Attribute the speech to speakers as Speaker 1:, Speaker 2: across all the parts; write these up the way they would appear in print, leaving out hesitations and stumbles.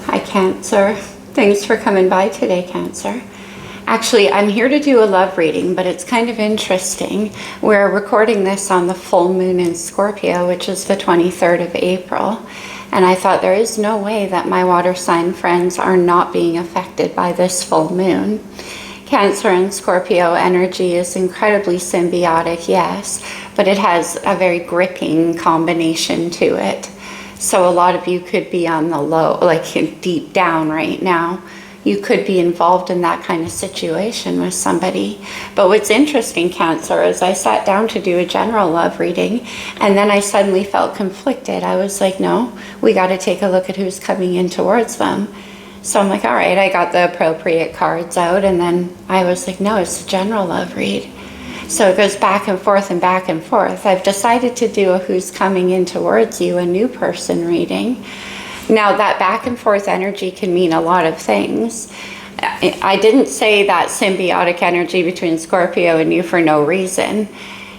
Speaker 1: Hi, Cancer. Thanks for coming by today, Cancer. Actually, I'm here to do a love reading, but it's kind of interesting. We're recording this on the full moon in Scorpio, which is the 23rd of April. And I thought there is no way that my water sign friends are not being affected by this full moon. Cancer and Scorpio energy is incredibly symbiotic, yes, but it has a very gripping combination to it. So a lot of you could be on the low, like deep down right now. You could be involved in that kind of situation with somebody. But what's interesting, Cancer, is I sat down to do a general love reading, and then I suddenly felt conflicted. I was like, no, we got to take a look at who's coming in towards them. So I'm like, all right, I got the appropriate cards out, and then I was like, no, it's a general love read. So it goes back and forth and back and forth. I've decided to do a who's coming in towards you, a new person reading. Now that back and forth energy can mean a lot of things. I didn't say that symbiotic energy between Scorpio and you for no reason.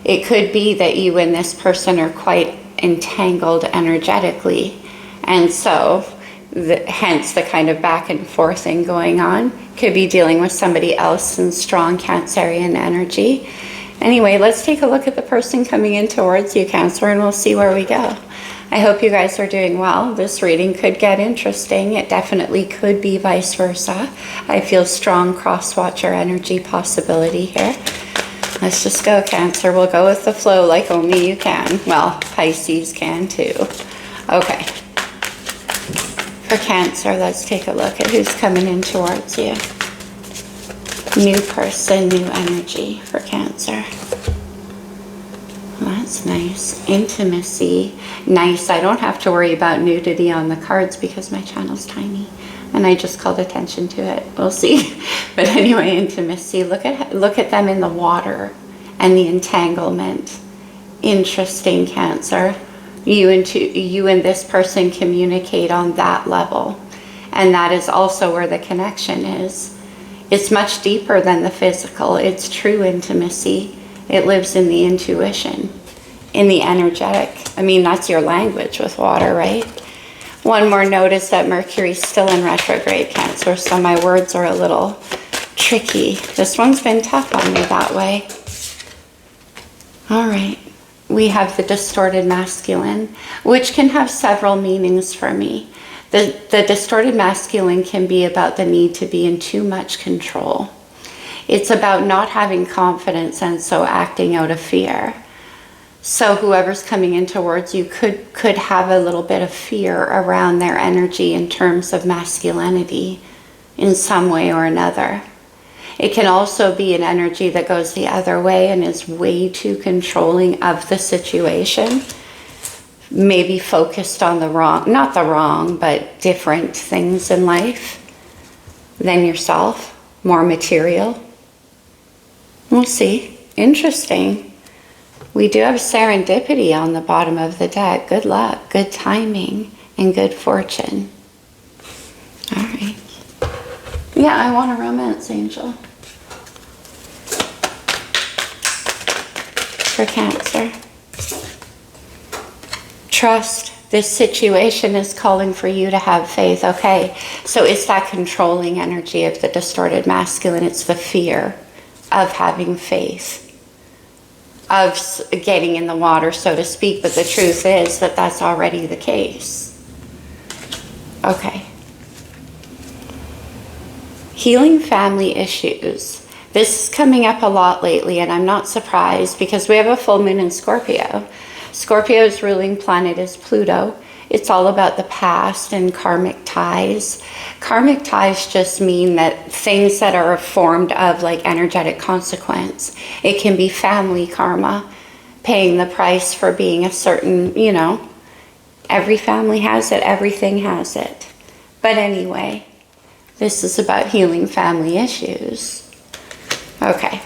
Speaker 1: It could be that you and this person are quite entangled energetically. And so hence the kind of back and forth thing going on. Could be dealing with somebody else in strong Cancerian energy. Anyway, let's take a look at the person coming in towards you, Cancer, and we'll see where we go. I hope you guys are doing well. This reading could get interesting. It definitely could be vice versa. I feel strong cross-watcher energy possibility here. Let's just go, Cancer. We'll go with the flow like only you can. Well, Pisces can too. Okay. For Cancer, let's take a look at who's coming in towards you. New person, new energy for Cancer. Well, that's nice. Intimacy. Nice. I don't have to worry about nudity on the cards because my channel's tiny. And I just called attention to it. We'll see. But anyway, intimacy. Look at them in the water and the entanglement. Interesting, Cancer. You and this person communicate on that level. And that is also where the connection is. It's much deeper than the physical. It's true intimacy. It lives in the intuition, in the energetic. I mean, that's your language with water, right? One more note is that Mercury's still in retrograde, Cancer, so my words are a little tricky. This one's been tough on me that way. All right. We have the distorted masculine, which can have several meanings for me. The distorted masculine can be about the need to be in too much control. It's about not having confidence and so acting out of fear. So whoever's coming in towards you could have a little bit of fear around their energy in terms of masculinity in some way or another. It can also be an energy that goes the other way and is way too controlling of the situation. Maybe focused on the wrong, not the wrong, but different things in life than yourself, more material. We'll see. Interesting. We do have serendipity on the bottom of the deck. Good luck, good timing, and good fortune. All right. Yeah, I want a romance angel. For Cancer. Trust. This situation is calling for you to have faith. Okay, so it's that controlling energy of the distorted masculine. It's the fear of having faith, of getting in the water, so to speak. But the truth is that that's already the case. Okay. Healing family issues. This is coming up a lot lately, and I'm not surprised because we have a full moon in Scorpio. Scorpio's ruling planet is Pluto. It's all about the past and karmic ties. Karmic ties just mean that things that are formed of like energetic consequence. It can be family karma, paying the price for being a certain, you know, every family has it, everything has it. But anyway, this is about healing family issues. Okay,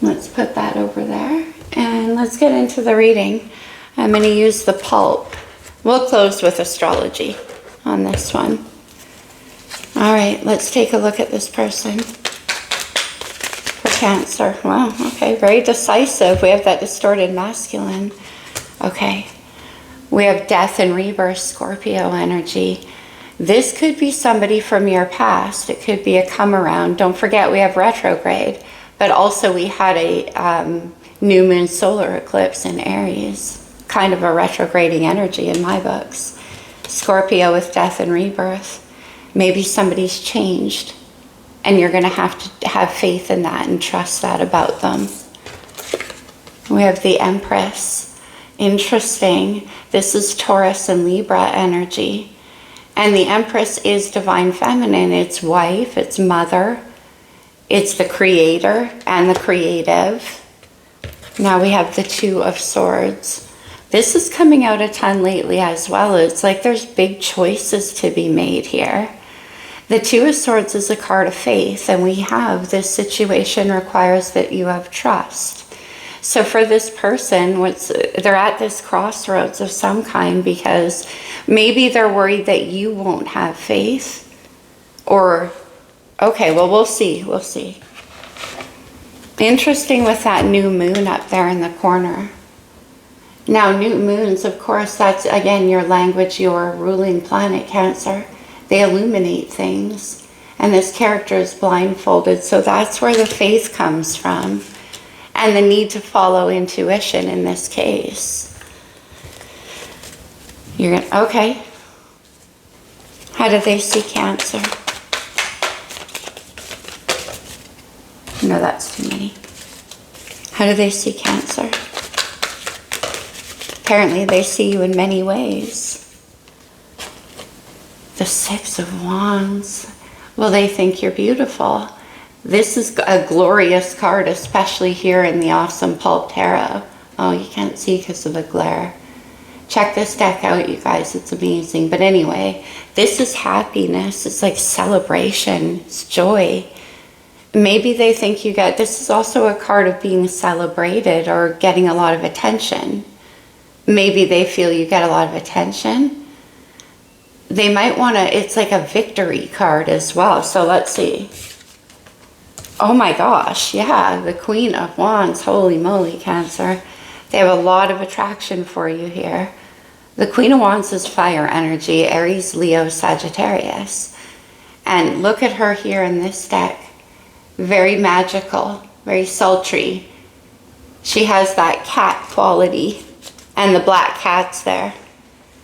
Speaker 1: let's put that over there. And let's get into the reading. I'm going to use the pulp. We'll close with astrology on this one. All right, let's take a look at this person. For Cancer. Wow, okay, very decisive. We have that distorted masculine. Okay, we have death and rebirth, Scorpio energy. This could be somebody from your past. It could be a come around. Don't forget we have retrograde, but also we had a new moon solar eclipse in Aries, kind of a retrograding energy in my books. Scorpio with death and rebirth. Maybe somebody's changed, and you're going to have faith in that and trust that about them. We have the Empress. Interesting. This is Taurus and Libra energy. And the Empress is divine feminine. It's wife, it's mother, it's the creator and the creative. Now we have the Two of Swords. This is coming out a ton lately as well. It's like there's big choices to be made here. The Two of Swords is a card of faith, and we have this situation requires that you have trust. So for this person, they're at this crossroads of some kind because maybe they're worried that you won't have faith. Or, okay, well, we'll see. We'll see. Interesting with that new moon up there in the corner. Now, new moons, of course, that's, again, your language, your ruling planet, Cancer. They illuminate things. And this character is blindfolded. So that's where the faith comes from. And the need to follow intuition in this case. You're going to, okay. How do they see Cancer? No, that's too many. How do they see Cancer? Apparently they see you in many ways. The Six of Wands. Well, they think you're beautiful. This is a glorious card, especially here in the Awesome Pulp Tarot. Oh, you can't see because of the glare. Check this deck out, you guys. It's amazing. But anyway, this is happiness. It's like celebration. It's joy. Maybe they think you get... This is also a card of being celebrated or getting a lot of attention. Maybe they feel you get a lot of attention. They might want to... It's like a victory card as well. So let's see. Oh my gosh, yeah, the Queen of Wands, holy moly, Cancer. They have a lot of attraction for you here. The Queen of Wands is fire energy, Aries, Leo, Sagittarius. And look at her here in this deck. Very magical, very sultry. She has that cat quality, and the black cat's there.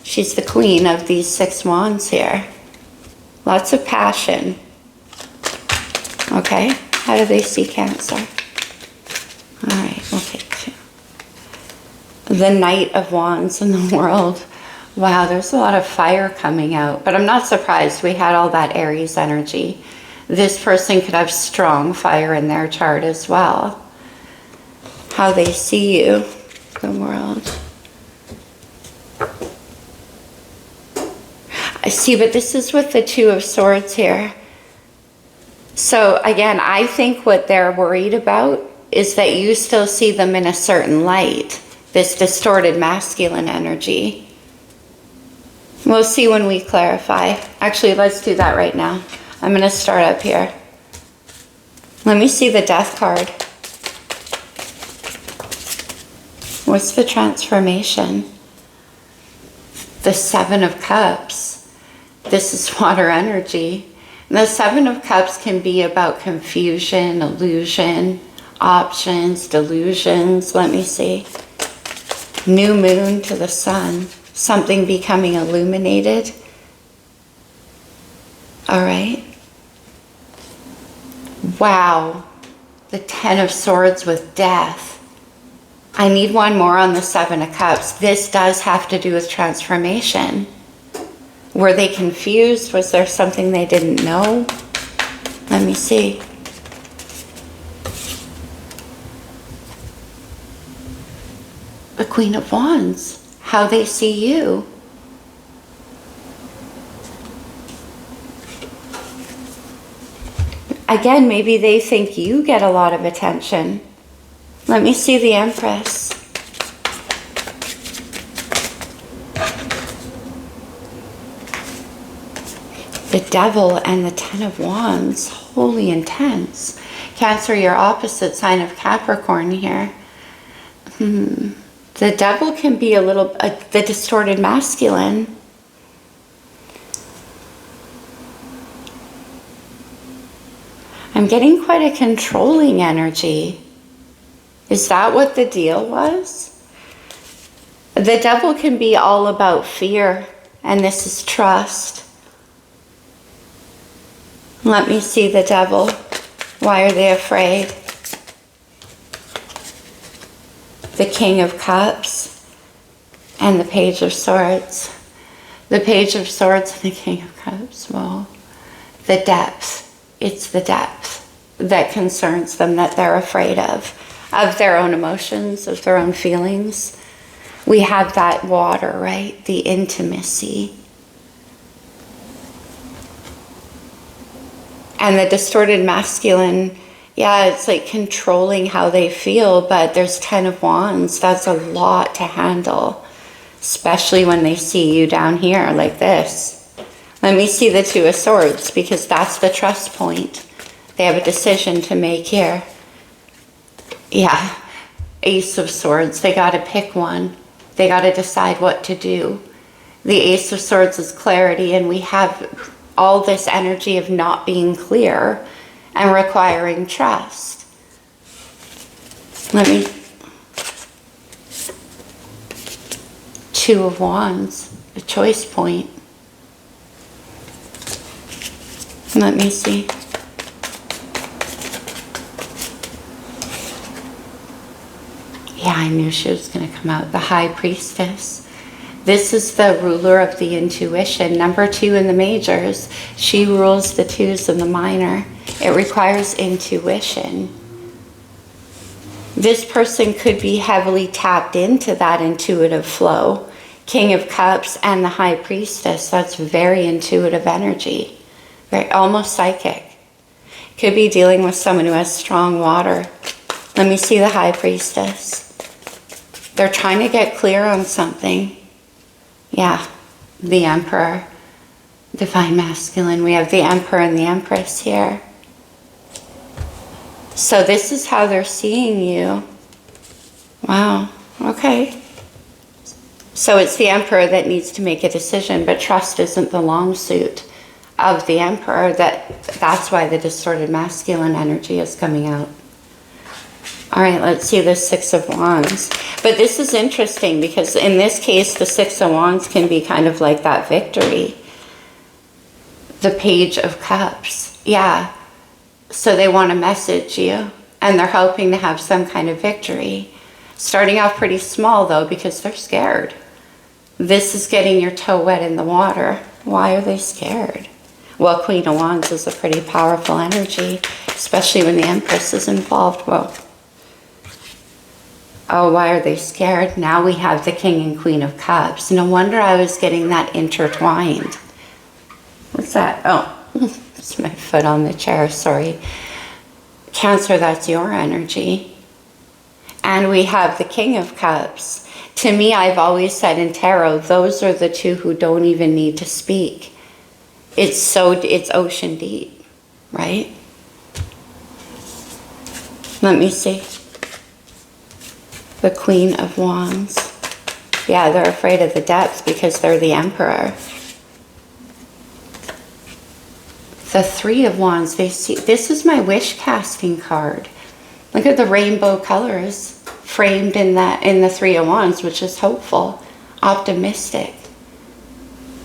Speaker 1: She's the queen of these 6 wands here. Lots of passion. Okay. How do they see Cancer? All right, we'll take 2. The Knight of Wands in the world. Wow, there's a lot of fire coming out. But I'm not surprised. We had all that Aries energy. This person could have strong fire in their chart as well. How they see you, the world. I see, but this is with the Two of Swords here. So again, I think what they're worried about is that you still see them in a certain light, this distorted masculine energy. We'll see when we clarify. Actually, let's do that right now. I'm going to start up here. Let me see the Death card. What's the transformation? The Seven of Cups. This is water energy. The Seven of Cups can be about confusion, illusion, options, delusions. Let me see. New moon to the sun. Something becoming illuminated. All right. Wow. The Ten of Swords with death. I need one more on the Seven of Cups. This does have to do with transformation. Were they confused? Was there something they didn't know? Let me see. The Queen of Wands. How they see you. Again, maybe they think you get a lot of attention. Let me see the Empress. The Devil and the Ten of Wands. Holy intense. Cancer, your opposite sign of Capricorn here. The Devil can be a little, the distorted masculine. I'm getting quite a controlling energy. Is that what the deal was? The devil can be all about fear, and this is trust. Let me see the devil. Why are they afraid? The King of Cups and the Page of Swords. The Page of Swords and the King of Cups. Well, the depth. It's the depth that concerns them, that they're afraid of their own emotions, of their own feelings. We have that water, right? The intimacy. And the distorted masculine, yeah, it's like controlling how they feel, but there's 10 of Wands. That's a lot to handle, especially when they see you down here like this. Let me see the Two of Swords, because that's the trust point. They have a decision to make here. Yeah, Ace of Swords. They got to pick one. They got to decide what to do. The Ace of Swords is clarity, and we have all this energy of not being clear and requiring trust. Let me... Two of Wands, a choice point. Let me see. Yeah, I knew she was going to come out. The High Priestess. This is the ruler of the intuition. Number 2 in the majors. She rules the 2s in the minor. It requires intuition. This person could be heavily tapped into that intuitive flow. King of Cups and the High Priestess. That's very intuitive energy. Very, almost psychic. Could be dealing with someone who has strong water. Let me see the High Priestess. They're trying to get clear on something. Yeah, the Emperor, Divine Masculine. We have the Emperor and the Empress here. So this is how they're seeing you. Wow, okay. So it's the Emperor that needs to make a decision, but trust isn't the long suit of the Emperor. That's why the distorted masculine energy is coming out. All right, let's see the Six of Wands. But this is interesting because in this case, the Six of Wands can be kind of like that victory. The Page of Cups. Yeah. So they want to message you and they're hoping to have some kind of victory. Starting off pretty small though because they're scared. This is getting your toe wet in the water. Why are they scared? Well, Queen of Wands is a pretty powerful energy, especially when the Empress is involved. Well, oh, why are they scared? Now we have the King and Queen of Cups. No wonder I was getting that intertwined. What's that? Oh, it's my foot on the chair, sorry. Cancer, that's your energy. And we have the King of Cups. To me, I've always said in tarot, those are the two who don't even need to speak. It's ocean deep, right? Let me see. The Queen of Wands. Yeah, they're afraid of the depths because they're the Emperor. The Three of Wands, they see, this is my wish casting card. Look at the rainbow colors framed in the Three of Wands, which is hopeful, optimistic.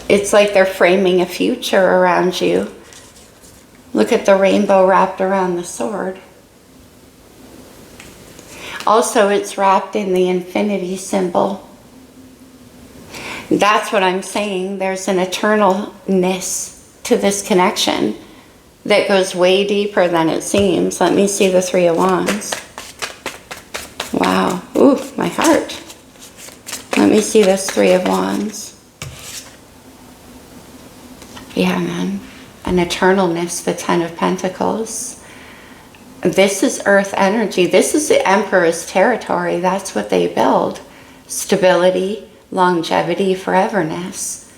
Speaker 1: It's like they're framing a future around you. Look at the rainbow wrapped around the sword. Also, it's wrapped in the infinity symbol. That's what I'm saying. There's an eternalness to this connection that goes way deeper than it seems. Let me see the Three of Wands. Wow. Ooh, my heart. Let me see this Three of Wands. Yeah, man. An eternalness, the Ten of Pentacles. This is earth energy. This is the Emperor's territory. That's what they build. Stability, longevity, foreverness.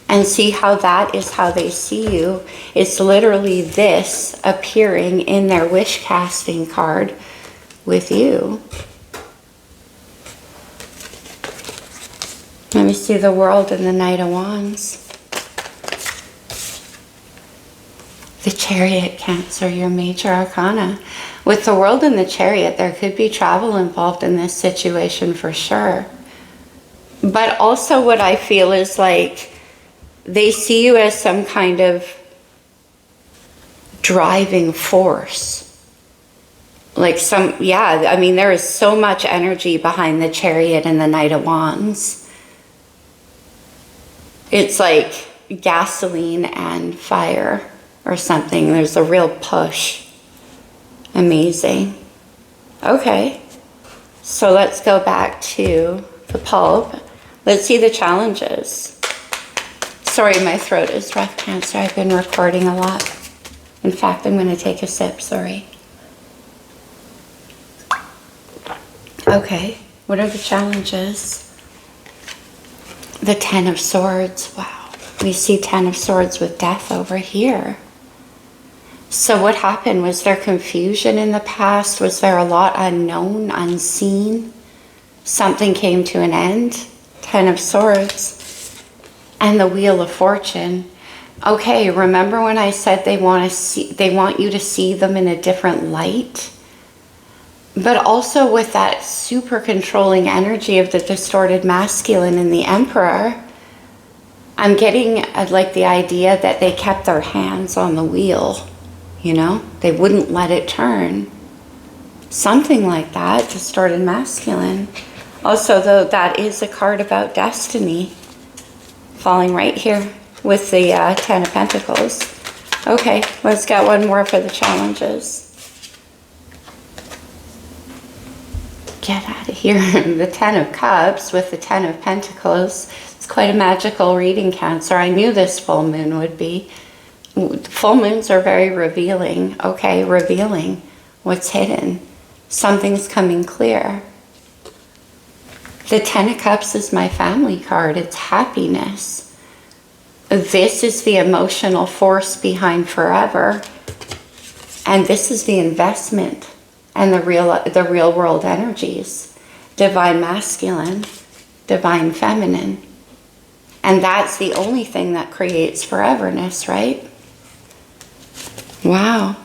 Speaker 1: And see how that is how they see you. It's literally this appearing in their wish casting card with you. Let me see the World and the Knight of Wands. The Chariot, Cancer, your major arcana. With the World in the Chariot, there could be travel involved in this situation for sure. But also what I feel is like they see you as some kind of driving force. Like I mean, there is so much energy behind the Chariot and the Knight of Wands. It's like gasoline and fire or something. There's a real push. Amazing. Okay. So let's go back to the pulp. Let's see the challenges. Sorry, my throat is rough, Cancer. I've been recording a lot. In fact, I'm going to take a sip, sorry. Okay, what are the challenges? The Ten of Swords, wow. We see Ten of Swords with death over here. So what happened? Was there confusion in the past? Was there a lot unknown, unseen? Something came to an end. Ten of Swords. And the Wheel of Fortune. Okay, remember when I said they want you to see them in a different light? But also with that super controlling energy of the distorted masculine in the Emperor, I'm getting like the idea that they kept their hands on the wheel, you know? They wouldn't let it turn. Something like that, distorted masculine. Also, though, that is a card about destiny, falling right here with the Ten of Pentacles. Okay, let's get one more for the challenges. Get out of here. The Ten of Cups with the Ten of Pentacles. It's quite a magical reading, Cancer. I knew this full moon would be. Full moons are very revealing. Okay, revealing what's hidden. Something's coming clear. The Ten of Cups is my family card. It's happiness. This is the emotional force behind forever. And this is the investment and the real world energies. Divine masculine, divine feminine. And that's the only thing that creates foreverness, right? Wow.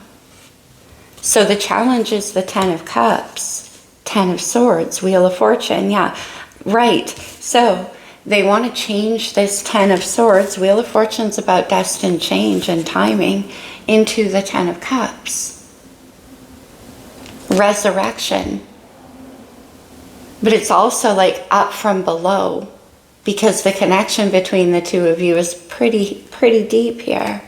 Speaker 1: So the challenge is the Ten of Cups, Ten of Swords, Wheel of Fortune. Yeah, right. So they want to change this Ten of Swords. Wheel of Fortune's about destined change and timing into the Ten of Cups. Resurrection. But it's also like up from below, because the connection between the two of you is pretty deep here.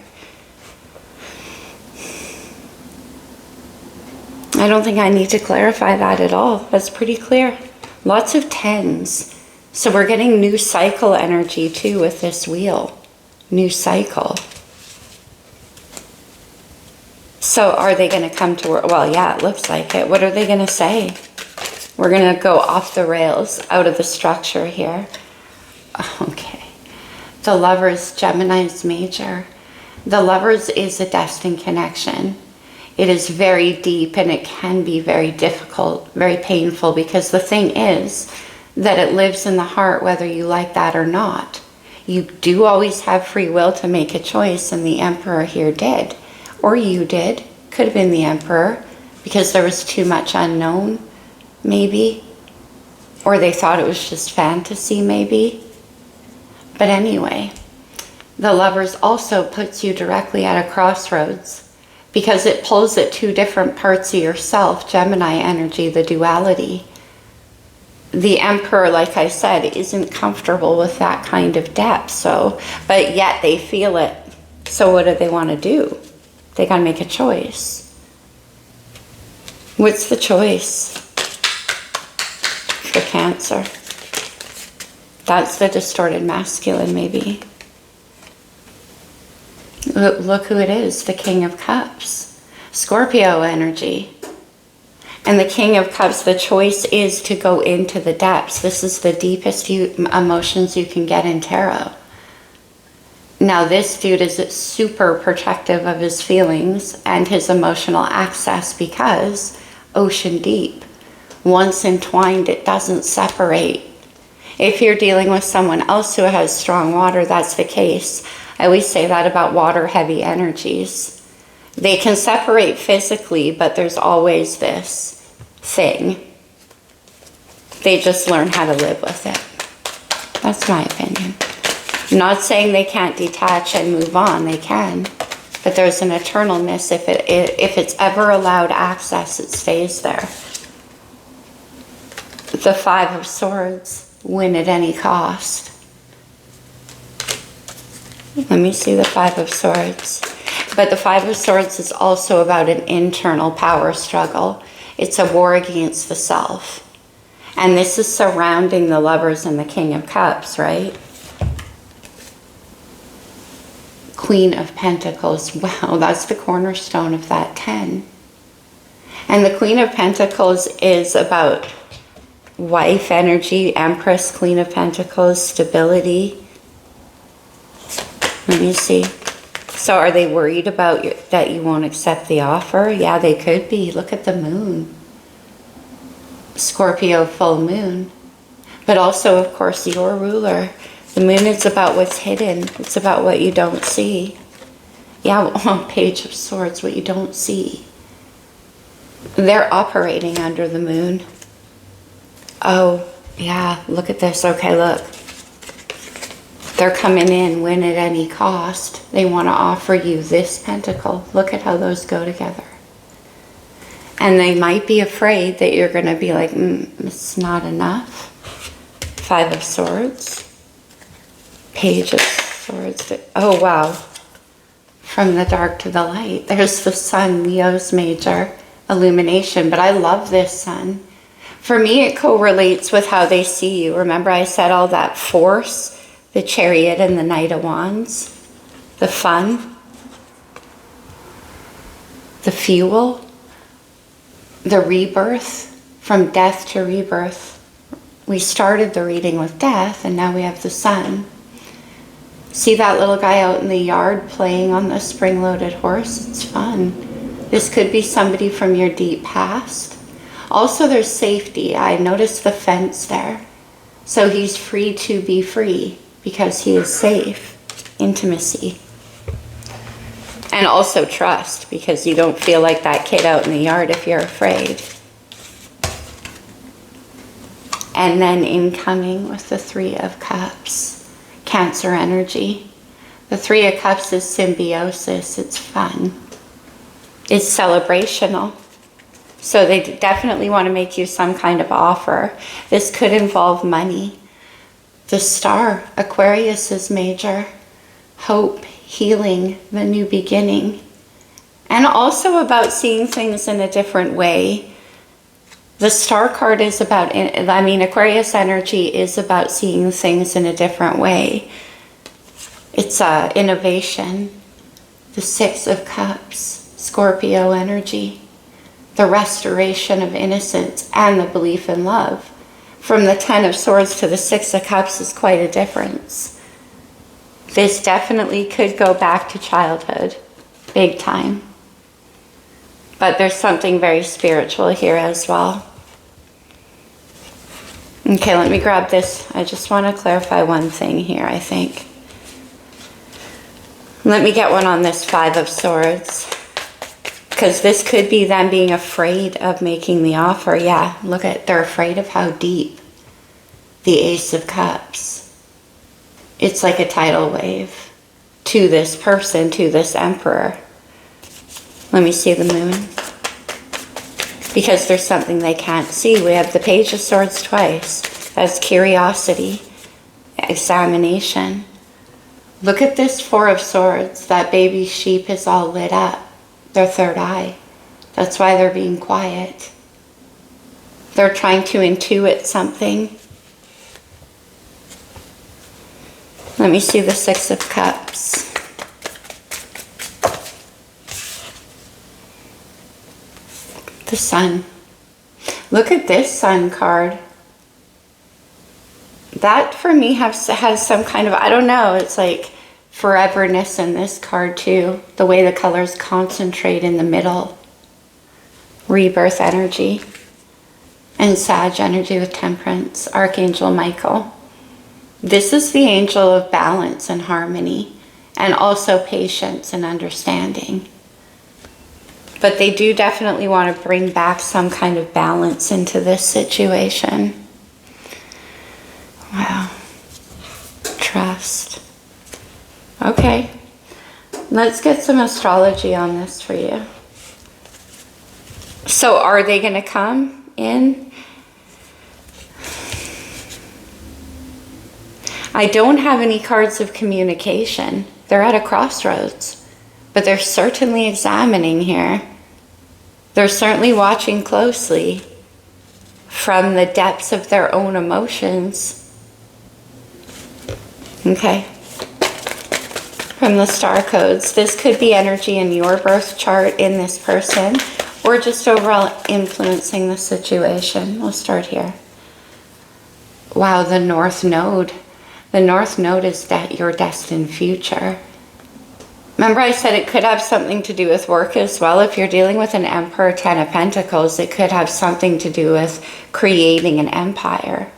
Speaker 1: I don't think I need to clarify that at all. That's pretty clear. Lots of tens. So we're getting new cycle energy too with this wheel. New cycle. So are they going to come to work? Well, yeah, it looks like it. What are they going to say? We're going to go off the rails, out of the structure here. Okay. The Lovers, Gemini's major. The Lovers is a destined connection. It is very deep and it can be very difficult, very painful, because the thing is that it lives in the heart whether you like that or not. You do always have free will to make a choice, and the Emperor here did. Or you did. Could have been the Emperor, because there was too much unknown, maybe. Or they thought it was just fantasy, maybe. But anyway, the Lovers also puts you directly at a crossroads, because it pulls at two different parts of yourself, Gemini energy, the duality. The Emperor, like I said, isn't comfortable with that kind of depth, but yet they feel it. So what do they want to do? They got to make a choice. What's the choice for Cancer? That's the distorted masculine, maybe. Look who it is, the King of Cups. Scorpio energy. And the King of Cups, the choice is to go into the depths. This is the deepest emotions you can get in tarot. Now this dude is super protective of his feelings and his emotional access, because ocean deep. Once entwined, it doesn't separate. If you're dealing with someone else who has strong water, that's the case. I always say that about water heavy energies. They can separate physically, but there's always this thing. They just learn how to live with it. That's my opinion. I'm not saying they can't detach and move on. They can. But there's an eternalness. If it's ever allowed access, it stays there. The Five of Swords, win at any cost. Let me see the Five of Swords. But the Five of Swords is also about an internal power struggle. It's a war against the self. And this is surrounding the Lovers and the King of Cups, right? Queen of Pentacles. Wow, that's the cornerstone of that 10. And the Queen of Pentacles is about wife energy, Empress, Queen of Pentacles, stability. Let me see. So are they worried about that you won't accept the offer? Yeah, they could be. Look at the moon. Scorpio full moon. But also, of course, your ruler. The moon is about what's hidden. It's about what you don't see. Yeah, on Page of Swords, what you don't see. They're operating under the moon. Oh, yeah, look at this. Okay, look. They're coming in, win at any cost. They want to offer you this pentacle. Look at how those go together. And they might be afraid that you're going to be like, it's not enough. Five of Swords. Page of Swords. Oh, wow. From the dark to the light. There's the sun, Leo's major illumination. But I love this sun. For me, it correlates with how they see you. Remember I said all that force, the Chariot and the Knight of Wands, the fun, the fuel, the rebirth, from death to rebirth. We started the reading with death, and now we have the sun. See that little guy out in the yard playing on the spring-loaded horse? It's fun. This could be somebody from your deep past. Also, there's safety. I noticed the fence there. So he's free to be free because he is safe. Intimacy. And also trust, because you don't feel like that kid out in the yard if you're afraid. And then incoming with the Three of Cups. Cancer energy. The Three of Cups is symbiosis. It's fun. It's celebrational. So they definitely want to make you some kind of offer. This could involve money. The Star, Aquarius is major. Hope, healing, the new beginning. And also about seeing things in a different way. The Star card is about, Aquarius energy is about seeing things in a different way. It's innovation. The Six of Cups, Scorpio energy. The restoration of innocence and the belief in love. From the Ten of Swords to the Six of Cups is quite a difference. This definitely could go back to childhood, big time. But there's something very spiritual here as well. Okay, let me grab this. I just want to clarify one thing here, I think. Let me get one on this Five of Swords. Because this could be them being afraid of making the offer. Yeah, look at, they're afraid of how deep. The Ace of Cups. It's like a tidal wave to this person, to this emperor. Let me see the moon. Because there's something they can't see. We have the Page of Swords twice. That's curiosity, examination. Look at this Four of Swords. That baby sheep is all lit up. Their third eye. That's why they're being quiet. They're trying to intuit something. Let me see the Six of Cups. The Sun. Look at this Sun card. That for me has some kind of, I don't know, it's like foreverness in this card too. The way the colors concentrate in the middle. Rebirth energy. And Sag energy with Temperance. Archangel Michael. This is the angel of balance and harmony. And also patience and understanding. But they do definitely want to bring back some kind of balance into this situation. Wow. Trust. Okay. Let's get some astrology on this for you. So are they going to come in? I don't have any cards of communication. They're at a crossroads. But they're certainly examining here. They're certainly watching closely from the depths of their own emotions. Okay. From the star codes, this could be energy in your birth chart in this person, or just overall influencing the situation. We'll start here. Wow, the North Node. The North Node is your destined future. Remember I said it could have something to do with work as well. If you're dealing with an Emperor, 10 of Pentacles, it could have something to do with creating an empire.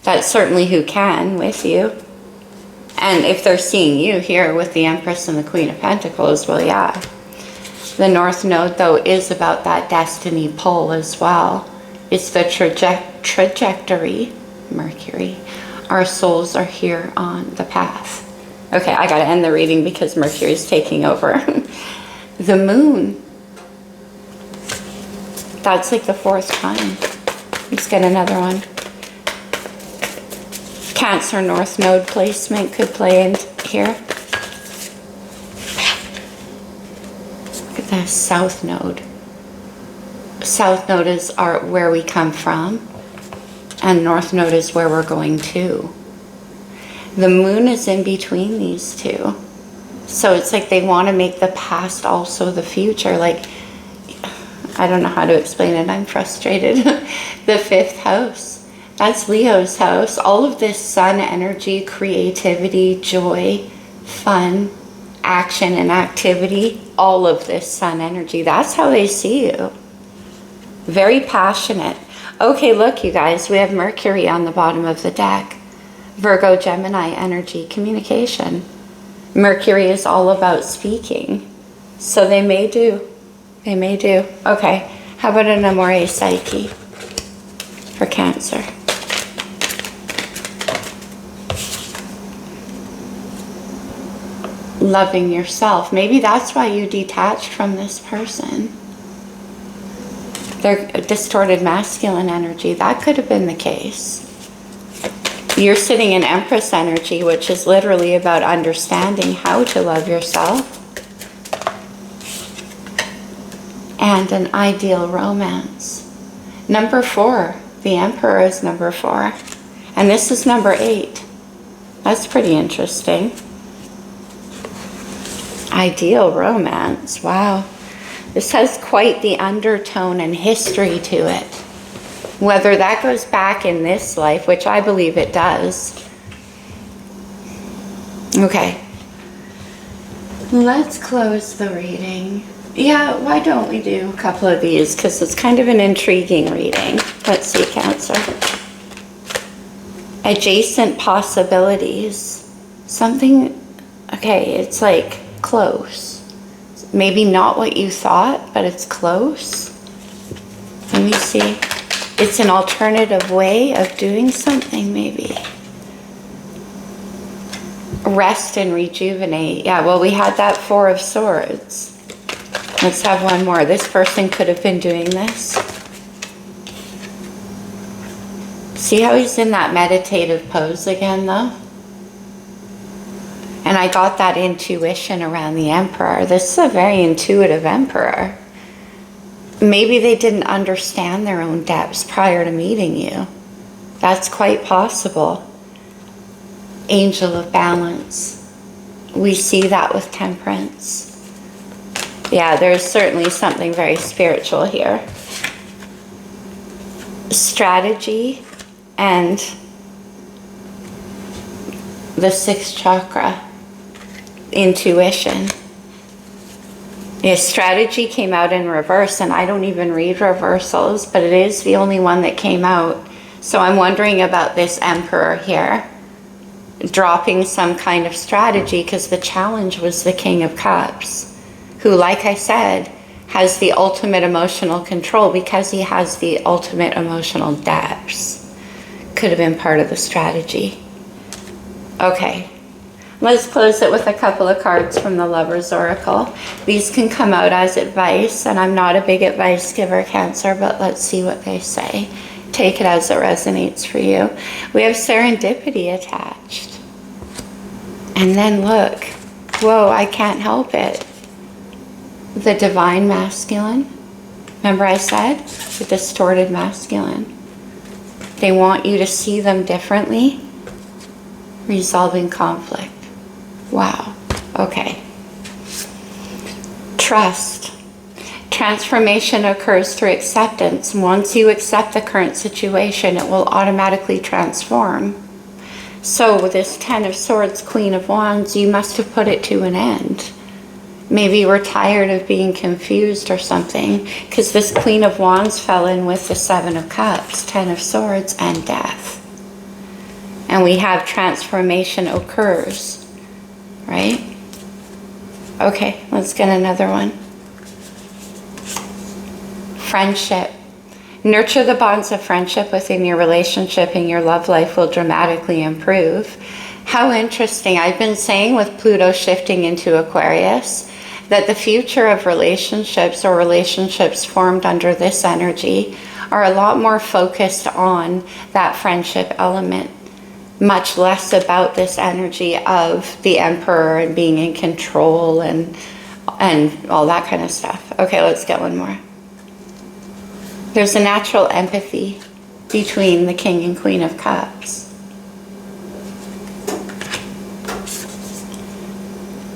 Speaker 1: That's certainly who can with you. And if they're seeing you here with the Empress and the Queen of Pentacles, well, yeah. The North Node, though, is about that destiny pull as well. It's the trajectory, Mercury. Our souls are here on the path. Okay, I gotta end the reading because Mercury's taking over. The Moon. That's like the 4th time. Let's get another one. Cancer North Node placement could play in here. Look at the South Node. South Node is where we come from, and North Node is where we're going to. The Moon is in between these two. So it's like they want to make the past also the future. Like, I don't know how to explain it. I'm frustrated. The 5th house. That's Leo's house. All of this sun energy, creativity, joy, fun, action and activity. All of this sun energy. That's how they see you. Very passionate. Okay, look, you guys. We have Mercury on the bottom of the deck. Virgo, Gemini energy, communication. Mercury is all about speaking. So they may do. They may do. Okay. How about an Amore Psyche for Cancer? Loving yourself. Maybe that's why you detached from this person. Their distorted masculine energy. That could have been the case. You're sitting in Empress energy, which is literally about understanding how to love yourself. And an ideal romance. Number 4. The Emperor is number 4. And this is number 8. That's pretty interesting. Ideal romance. Wow. This has quite the undertone and history to it. Whether that goes back in this life, which I believe it does. Okay. Let's close the reading. Yeah, why don't we do a couple of these? Because it's kind of an intriguing reading. Let's see, Cancer. Adjacent possibilities. Something, okay, it's like close. Maybe not what you thought, but it's close. Let me see. It's an alternative way of doing something, maybe. Rest and rejuvenate. Yeah, well, we had that 4 of Swords. Let's have one more. This person could have been doing this. See how he's in that meditative pose again, though? And I got that intuition around the Emperor. This is a very intuitive Emperor. Maybe they didn't understand their own depths prior to meeting you. That's quite possible. Angel of balance. We see that with Temperance. Yeah, there's certainly something very spiritual here. Strategy and the 6th chakra. Intuition. Yeah, strategy came out in reverse, and I don't even read reversals, but it is the only one that came out. So I'm wondering about this Emperor here dropping some kind of strategy, because the challenge was the King of Cups, who, like I said, has the ultimate emotional control because he has the ultimate emotional depths. Could have been part of the strategy. Okay, let's close it with a couple of cards from the Lover's Oracle. These can come out as advice, and I'm not a big advice giver, Cancer, but let's see what they say. Take it as it resonates for you. We have serendipity attached. And then look, whoa, I can't help it. The divine masculine. Remember I said the distorted masculine. They want you to see them differently. Resolving conflict. Wow. Okay. Trust. Transformation occurs through acceptance. Once you accept the current situation, it will automatically transform. So with this Ten of Swords, Queen of Wands, you must have put it to an end. Maybe you were tired of being confused or something, because this Queen of Wands fell in with the Seven of Cups, Ten of Swords, and Death. And we have transformation occurs, right? Okay, let's get another one. Friendship. Nurture the bonds of friendship within your relationship, and your love life will dramatically improve. How interesting. I've been saying with Pluto shifting into Aquarius that the future of relationships, or relationships formed under this energy, are a lot more focused on that friendship element, much less about this energy of the Emperor and being in control and all that kind of stuff. Okay, let's get one more. There's a natural empathy between the King and Queen of Cups.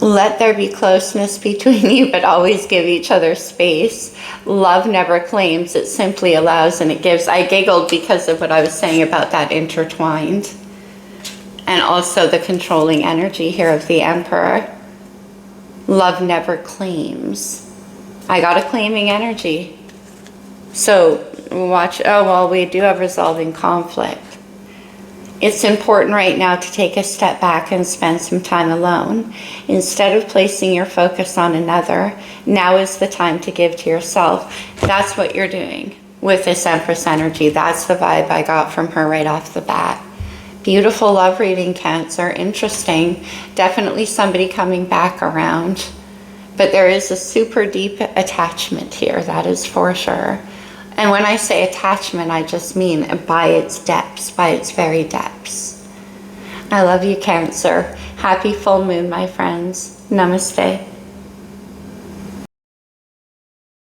Speaker 1: Let there be closeness between you, but always give each other space. Love never claims, it simply allows and it gives. I giggled because of what I was saying about that intertwined. And also the controlling energy here of the Emperor. Love never claims. I got a claiming energy. So watch, oh well, we do have resolving conflict. It's important right now to take a step back and spend some time alone. Instead of placing your focus on another, now is the time to give to yourself. That's what you're doing with this Empress energy. That's the vibe I got from her right off the bat. Beautiful love reading, Cancer. Interesting. Definitely somebody coming back around. But there is a super deep attachment here, that is for sure. And when I say attachment, I just mean by its depths, by its very depths. I love you, Cancer. Happy full moon, my friends. Namaste.